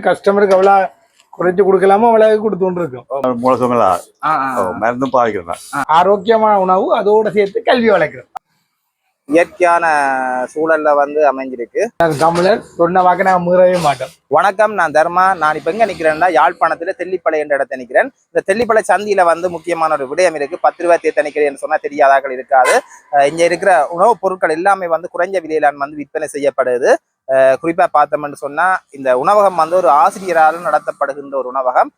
கஸ்டமருக்கு எவ்வளோ குறைச்சி கொடுக்கலாமோ அவ்வளவு கொடுத்துட்டு இருக்கோம். முழக்கங்களா மருந்தும் பாவிக்கிறேன். ஆரோக்கியமான உணவு அதோட சேர்த்து கல்வி வளர்க்கிறோம். இயற்கையான சூழல்ல அமைஞ்சிருக்கு. தமிழர் சொன்ன வாக்க நாங்கள் மீறவே மாட்டோம். வணக்கம், நான் தர்மா. நான் இப்ப எங்க நிக்கிறேன்னா யாழ்ப்பாணத்துல தெல்லிப்பளை என்ற இடத்த நிக்கிறேன். இந்த தெல்லிப்பளை சந்தியில முக்கியமான ஒரு விடயம் இருக்கு. 10 ரூபாய் தேத்த நிக்கிறேன்னு சொன்னா தெரியாதாக்கள் இருக்காது. இங்க இருக்கிற உணவுப் பொருட்கள் எல்லாமே குறைஞ்ச விலையில விற்பனை செய்யப்படுது. குறிப்பா பார்த்தோம்னு சொன்னா இந்த உணவகம் ஒரு ஆசிரியரால் நடத்தப்படுகின்ற ஒரு உணவகம்.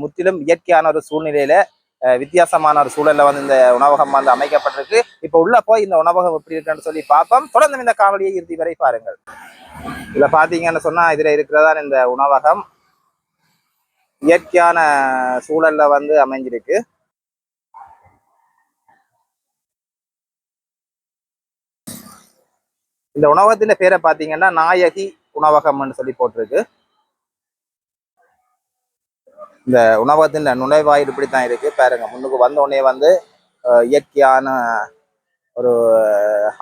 முற்றிலும் இயற்கையான ஒரு சூழ்நிலையில வித்தியாசமான ஒரு சூழல்ல இந்த உணவகம் அமைக்கப்பட்டிருக்கு. இப்ப உள்ள போய் இந்த உணவகம் எப்படி இருக்குன்னு சொல்லி பார்ப்போம். தொடர்ந்து இந்த காணொலியை இறுதி வரை பாருங்கள். இதுல பாத்தீங்கன்னு சொன்னா இதுல இருக்கிறதா இந்த உணவகம் இயற்கையான சூழல்ல அமைஞ்சிருக்கு. இந்த உணவகத்தின் பேரை பாத்தீங்கன்னா நாயகி உணவகம்னு சொல்லி போட்டிருக்கு. இந்த உணவகத்தின் நுழைவாயில் இப்படித்தான் இருக்கு பாருங்க. முன்னுக்கு வந்த உடனே இயற்கையான ஒரு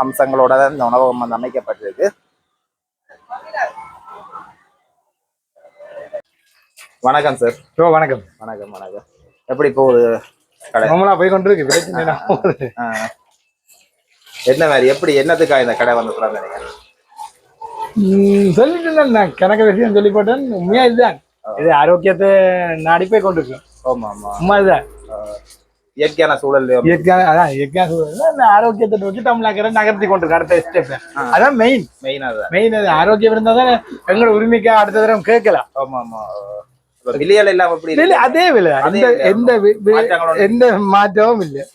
அம்சங்களோட தான் இந்த உணவகம் அமைக்கப்பட்டிருக்கு. வணக்கம் சார். வணக்கம். வணக்கம் வணக்கம். எப்படி போகுது கடை? போய் கொண்டு இருக்கு. என்ன மாதிரி எப்படி என்னத்துக்காக இந்த கடை சொல்லிட்டு கணக்கு விஷயம் சொல்லி போட்டேன். உண்மையா இதுதான். இது ஆரோக்கியத்தை நாடி போய் கொண்டிருக்கோம். ஆமா ஆமா உண்மை இதுதான். இயற்கையான சூழல் இயற்கையான சூழல் ஆரோக்கியத்தை நோக்கி தமிழக நகர்த்தி கொண்டிருக்க அடுத்த ஸ்டெப். அதான் மெயின். அது ஆரோக்கியம் இருந்தா தான் எங்களோட உரிமைக்கா அடுத்த தடவை கேட்கலாம். ஆமா ஆமா. விலையில எல்லாம் எப்படி? அதே விலை, எந்த மாற்றமும் இல்லை.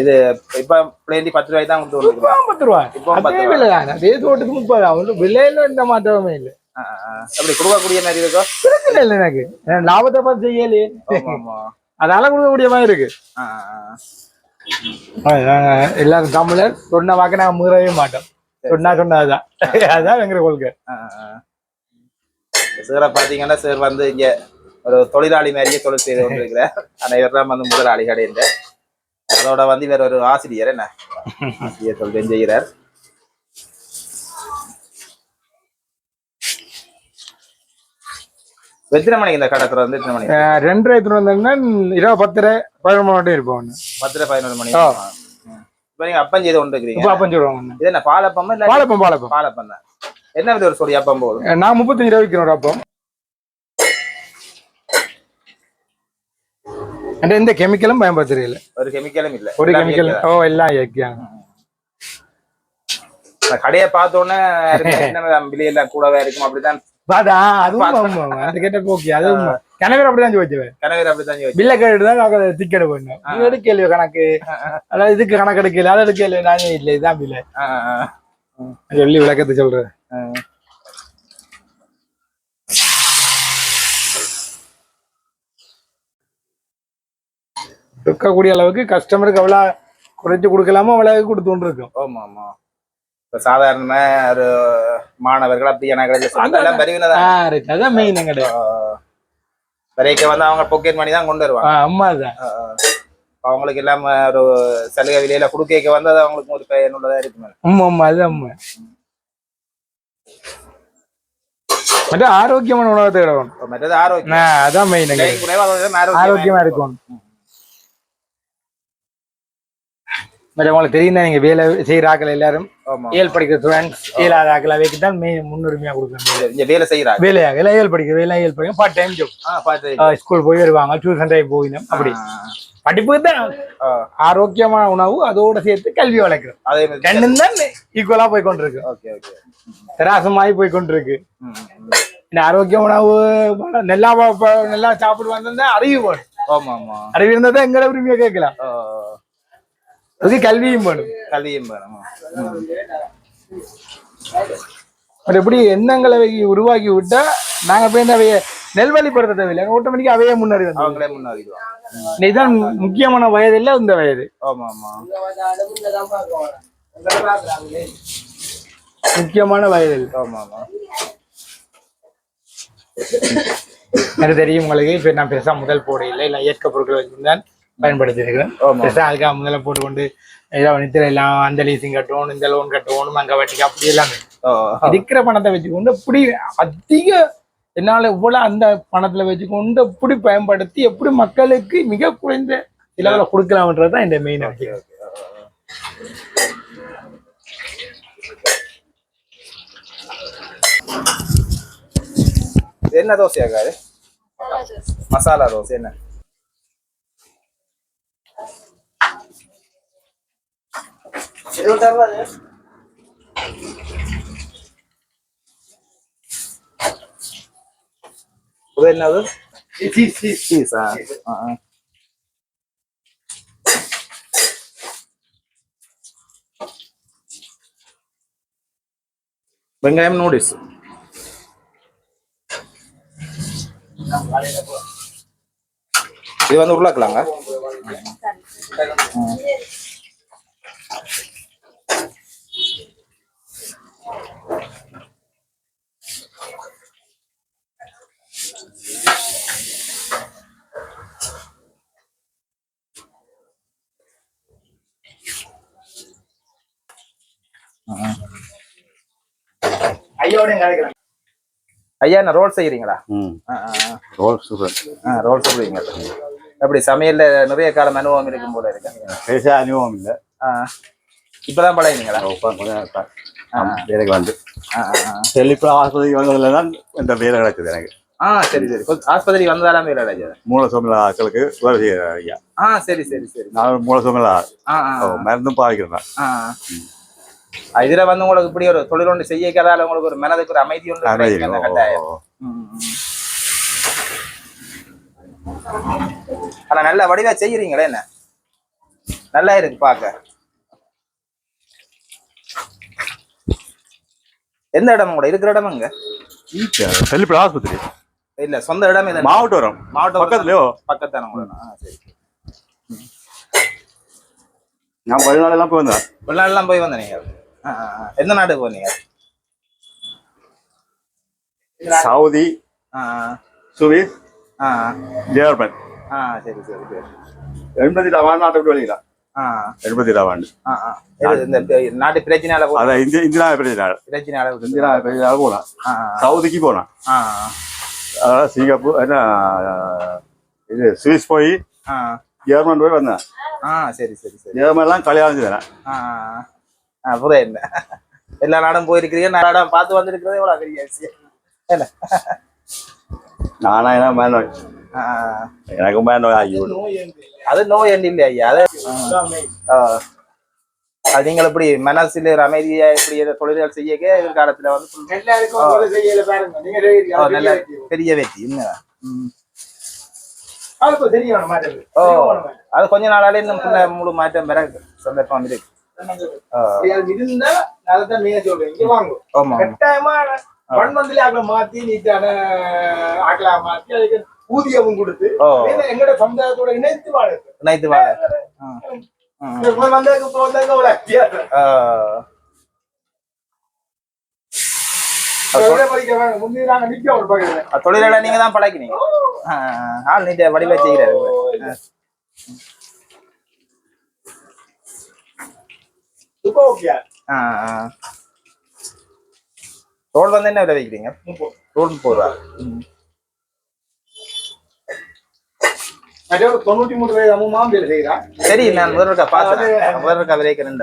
இது இப்ப பிளேண்டி 10 ரூபாய் தான் கொடுத்து 10 ரூபாய். அதே விலை தான். அதே தோட்டத்துக்கு 30. விலையில எந்த மாற்றமுமே இல்லை. அப்படி கொடுக்கக்கூடிய மாதிரி இருக்கோ பிரச்சனை இல்லை. எனக்கு லாபத்தை பார்த்து செய்யலையே, அதனால கொடுக்கக்கூடிய மாதிரி இருக்கு. எல்லாரும் தமிழர் சொன்ன வாக்க நாங்க மீறவே மாட்டோம். சொன்னதுதான் அதுதான் எங்க கொள்கை. சார் பாத்தீங்கன்னா சார் இங்க ஒரு தொழிலாளி மாதிரியே தொழில் செய்து கொண்டிருக்கிறார். அனைவரெல்லாம் முதலாளி கிடையாது. அதோட வேற ஒரு ஆசிரியர் என்ன ஆசிரியர் தொழில் செய்கிறார். எத்தனை மணிக்கு இந்த கடை திறந்து? எத்தனை மணிக்கு? 2:30 வந்தீங்கன்னா இரவு 10:11 மட்டும் இருப்போம். 10-11 மணி. இப்ப நீங்க அப்பம் செய்து கொண்டு இருக்கிறீங்க. அப்பம் சொல்லுவாங்க. இது என்ன பாலப்பம்? பாலப்பம் தான். என்ன வித ஒரு சொடி அப்பம் போகுது? நான் 35 ரூபாய் விற்கிறோம் அப்பம். எந்த கெமிக்கலும் பயன்படுத்துறீங்க? ஒரு கெமிக்கலும் இல்ல. ஒரு கெமிக்கல் எல்லாம் இயற்கையான. கடையை பார்த்தோன்னே விலையெல்லாம் கூடவே இருக்கும் அப்படித்தான். கணவர் அப்படிதான் பில்ல கேட்டுதான் டிக்கெட் பண்ணும். எடுக்கலையோ கணக்கு, அதாவது இதுக்கு கணக்கு எடுக்கல, அதை எடுக்கல, நானே இல்லை இதுதான் பில்ல சொல்லி விளக்கத்தை சொல்றேன். இருக்கக்கூடிய அளவுக்கு கஸ்டமருக்கு எவ்வளவு குறைச்சு கொடுக்கலாமோ அவ்வளவு கொடுத்துட்டு இருக்கோம். ஆமா ஆமா. சாதாரணமா ஒரு மாணவர்கள் அப்படியான அவங்க பாக்கெட் மணி தான் கொண்டு வருவாங்க. அவங்களுக்கு எல்லாம் ஒரு சலுகை விலையில குடுக்க அது அவங்களுக்கு ஒரு பயனுள்ளதா இருக்கு. மற்ற ஆரோக்கியமான உணவத்தை இடணும். மற்றது ஆரோக்கியம் அதான் மெயின். ஆரோக்கியமா இருக்கும். உங்களுக்கு தெரியும் தான், நீங்க வேலை செய்யற ஆக்கள் எல்லாரும் ஏல் படிக்கிற ஸ்டூடெண்ட்ஸ் ஏழாத ஆக்கள் அவைக்கு தான் முன்னுரிமையா கொடுக்கணும். வேலை செய்யறாங்க. வேலையாக ஏல் படிக்கிற பார்ட் டைம் ஜாப். ஸ்கூல் போய் வருவாங்க, டியூஷன் டைம் போயிடும். அப்படி படிப்பு தான் ஆரோக்கியமான உணவு அதோட சேர்த்து கல்வி வளர்க்கிறோம். ரெண்டும் தான் ஈக்குவலா போய் கொண்டிருக்கு. சராசமாயி போய் கொண்டிருக்கு. இந்த ஆரோக்கிய உணவு நல்லா சாப்பிட்டு வந்தா அறிவு வேணும். அறிவு இருந்தா தான் எங்களை உரிமையா கேட்கலாம். அது கல்வியும் வேணும். எப்படி எண்ணங்களை உருவாக்கி விட்டா நாங்க போய் அவைய நெல்வழிப்படுத்த தேவையில்லை. ஆட்டோமேட்டிக்கா அவையே முன்னாடி இதுதான் முக்கியமான வயது இல்ல இந்த வயது. முக்கியமான வயது. எனக்கு தெரியும் உங்களுக்கு. இப்ப நான் பெருசா முதல் போட இல்லை இயற்கை பொருட்கள் வச்சிருந்தேன் பயன்படுத்தி இருக்கிறேன். அதுக்காக முதல்ல போட்டுக்கொண்டு ஏதாவது நித்திர எல்லாம் அந்த லீசிங் கட்டணும், இந்த லோன் கட்டணும், அங்க வட்டிக்கு அப்படி எல்லாமே இருக்கிற பணத்தை வச்சுக்கொண்டு எப்படி அதிக என்னால இவ்வளவு அந்த பணத்துல வச்சுக்கொண்டு எப்படி பயன்படுத்தி எப்படி மக்களுக்கு மிக குறைந்த செலவுல கொடுக்கலாம்ன்றதுதான் இந்த மெயின் விஷயம். என்ன தோசையாக்காரு? மசாலா தோசை. என்ன என்னது? வெங்காயம் நூடில்ஸ். இது வந்து உருளைக்கலாங்க. ஐயா என்ன ரோல் செய்யறீங்களா? Roll super. ரோல் சொல்றீங்க. அப்படி சமையல்ல நிறைய காலம் அனுபவம் இருக்கும் போல இருக்கு. பெருசா அனுபவம் இல்லை. இப்பதான் பழகினீங்களா? வேலைக்கு வந்து இப்போ ஆஸ்பத்திரிக்கு வந்ததுல தான் இந்த வேலை கிடைச்சது எனக்கு. சரி சரி. ஆஸ்பத்திரி வந்ததால வேலை கிடைச்சது. மூல சோமில ஆட்களுக்கு உதவி செய்யறேன் ஐயா. சரி சரி சரி. நான் மூல சோமில மருந்தும் பாவிக்கிறேன். இதுல வந்து உங்களுக்கு இப்படி ஒரு தொழில் ஒன்று செய்யக்காதால உங்களுக்கு ஒரு மனதுக்கு ஒரு அமைதி ஒன்று கட்டாயம். ஆனா நல்ல வடிவா செய்யறீங்களே, என்ன நல்லா இருக்கு பாக்க. எந்த இடம் கூட இருக்கிற இடம்? அங்க செல்லிப்பட ஆஸ்பத்திரி இல்ல, சொந்த இடம் இது. மாவட்டம் பக்கத்துலயோ? பக்கத்தான கூட. சரி. நான் வெளிநாடு எல்லாம் போய் வந்தேன். வெளிநாடு எல்லாம் போய் வந்தேன். நீங்க எந்த நாட்டுக்கு போனீங்க? Saudi, Swiss, German. சரி சரி சரி. 87 ஆண்டு நாட்டை விட்டு வெளியில. 87 ஆண்டு. இந்த நாட்டு பிரச்சனையால அதான் இந்தியா பிரச்சனையால போலாம். சவுதிக்கு போலாம். அதாவது சிங்கப்பூர் என்ன இது சுவிஸ் போய் ஜெர்மன் போய் வந்தேன். சரி சரி சரி. ஜெர்மன்லாம் கல்யாணம் செய்தேன். புரிய என்ன எல்லா நாடும் போயிருக்கிறீங்க, நாடம் பார்த்து வந்துருக்கிறதே எவ்வளவு பெரிய விஷயம். என்ன நானா என்ன மேனோய் எனக்கு மேனோய் ஆகி அது நோய் எண்ணி இல்லை ஐயா. அது நீங்கள் இப்படி மனசில் ஒரு அமைதியா இப்படி தொழில்கள் செய்ய எதிர்காலத்துல வந்து நல்ல பெரிய வெற்றி. அது கொஞ்ச நாளாலே இன்னும் முழு மாற்றம் பெற சந்தர்ப்பம் இருக்கு. மாத்தி நீட்டான ஆக்கலா மாத்தி அதுக்கு ஊதியமும் கொடுத்து எங்களோட சமுதாயத்தோட இணைத்து வாழ தொழிலாள நீங்க தான் பழக்கினீங்க. ஆள் நீட்ட வடிவா செய்கிறாரு. ரோல் வந்து என்ன விலை வைக்கிறீங்க? ரோல் 30 ரூபா. 93 வயது அம்மா வேலை செய்யறா. சரி, நான் முதல்வருக்கா பார்த்தேன். முதல்வருக்கா விலைக்கிறேன்.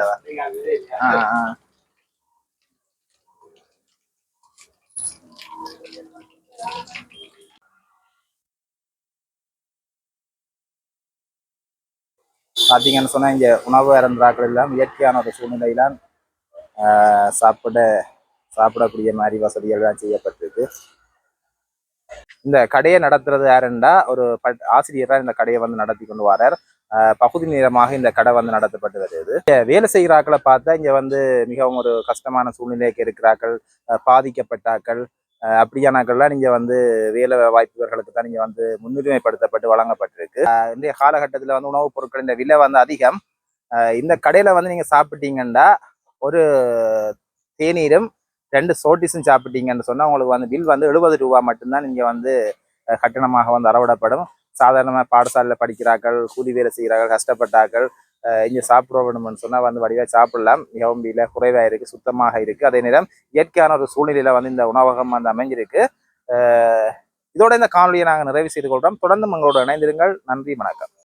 பார்த்தீங்கன்னு சொன்னா இங்க உணவு அருந்தாக்கள் எல்லாம் இயற்கையான ஒரு சூழ்நிலையிலாம் சாப்பிடக்கூடிய மாதிரி வசதிகள் தான் செய்யப்பட்டிருக்கு. இந்த கடையை நடத்துறது யாருண்டா ஒரு ஆசிரியர் தான் இந்த கடையை வந்து நடத்தி கொண்டு வரார். பகுதி நேரமாக இந்த கடை வந்து நடத்தப்பட்டு வருது. வேலை செய்கிறாக்களை பார்த்தா இங்க வந்து மிகவும் ஒரு கஷ்டமான சூழ்நிலைக்கு இருக்கிறார்கள், பாதிக்கப்பட்டாக்கள், அப்படியானாக்கள்லாம் நீங்க வந்து வேலை வாய்ப்புகளுக்கு தான் நீங்க வந்து முன்னுரிமைப்படுத்தப்பட்டு வழங்கப்பட்டிருக்கு. இன்றைய காலகட்டத்தில் வந்து உணவுப் பொருட்களின் விலை வந்து அதிகம். இந்த கடையில வந்து நீங்க சாப்பிட்டீங்கன்னா ஒரு தேநீரும் 2 சோட்டிஸும் சாப்பிட்டீங்கன்னு சொன்னா உங்களுக்கு வந்து பில் வந்து 70 ரூபா மட்டும்தான் நீங்க வந்து கட்டணமாக வந்து அறவிடப்படும். சாதாரணமாக பாடசாலையில் படிக்கிறார்கள், கூலி வேலை செய்கிறார்கள், கஷ்டப்பட்டார்கள், இங்கே சாப்பிட வேணும்னு சொன்னால் வந்து வடிவாக சாப்பிடலாம். மிகவும் விலை குறைவாக இருக்குது, சுத்தமாக இருக்குது. அதே நேரம் இயற்கையான ஒரு சூழ்நிலையில் வந்து இந்த உணவகம் வந்து அமைஞ்சிருக்கு. இதோட இந்த காணொலியை நாங்கள் நிறைவு செய்து கொள்கிறோம். தொடர்ந்து உங்களோட இணைந்திருங்கள். நன்றி, வணக்கம்.